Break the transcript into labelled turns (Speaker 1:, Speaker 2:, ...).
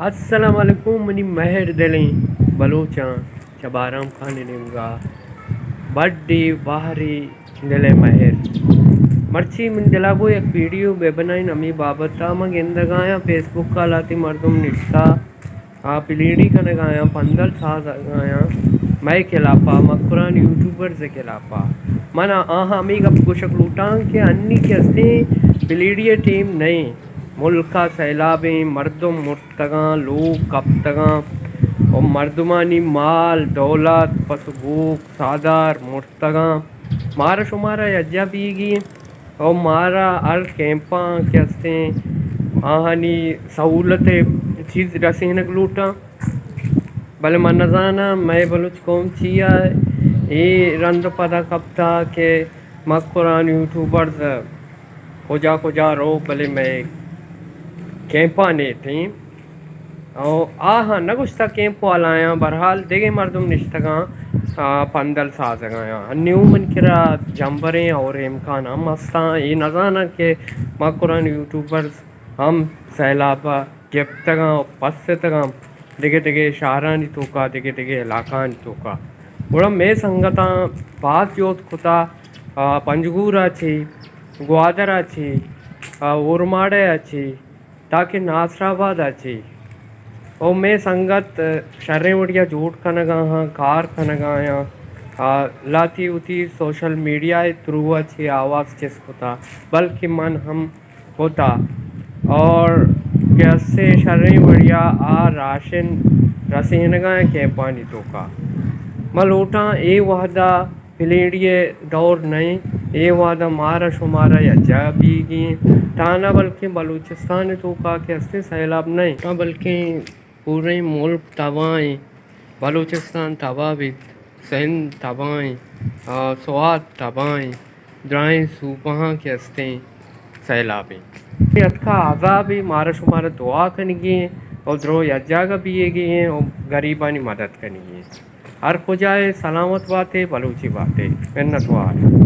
Speaker 1: السلام علیکم منی مہر دلیں بلوچاں چبارام خانے نمگا بڑی باہری دلے مہر مرچی من دلاگو ایک ویڈیو بے بنائن امی بابتا مگ اندگایا فیس بک کا لاتی مردم نشتا پلیڈی کا نگایا 15 ساز گایا میں کھلاپا مقران یوٹیوبر سے کھلاپا منا آہا امی گپ کو شکلوٹان کے انی کے ہستے پلیڈی ٹیم نہیں ملکہ سیلابیں مردم مرتگاں لوگ کپتگاں اور مردمانی مال دولت پسبوک سادار مرتگاں مارا شمارا یجا بیگی اور مارا ہر کیمپاں کے ہستے آہانی سہولت چیز رسینک لوٹاں بلے من نزانا میں بلوچ قوم چیا اے رند پدا کپتا کہ مقران یوٹیوبرز کجا رو بلے میں کیمپاں نے تھیں اور آہاں نگشتا کیمپ والا برحال دیگے مردم نشتگاں 15 ساز گایا نیو من کرا جمبریں اور امکان ہم ہستاں یہ نزانا کہ مقران یوٹیوبرز ہم سیلابا گپتگاں پستگاں دیگے شہرانی توکا دیگے علاقانی توکا گوڑا میں سنگتاں بعض جوت کتا پنجگورا چھی گوادرا چھی اورماڑے اچھی تاکہ ناصر آباد اچھی اور میں سنگت شریں وڑیا جوٹ کنگا ہاں کار کنگا ہاں لاتی ہوتی سوشل میڈیا تھرو اچھی آواز چس ہوتا بلکہ من ہم ہوتا اور کیسے شریں وڑیا راشن رسینگاں کیمپانی توکا ملوٹاں اے وحدہ پلیڑیے دور نہیں اے وعدہ مارا شمارا یا جا بیگی تانا بلکہ بلوچستان تو کا کہ ہستے سیلاب نہیں بلکہ پورے ملک تباہیں بلوچستان تباہ بھی سندھ تباہیں سوات تباہیں درائیں صوبہاں کے ہستے سیلابیں اتکا عذابی مارا شمارا دعا کنگی اور درو یجا کا بیے گی ہیں اور غریبانی مدد کنگی ہیں ہر کجائے سلامت باتیں بلوچی باتیں منت وار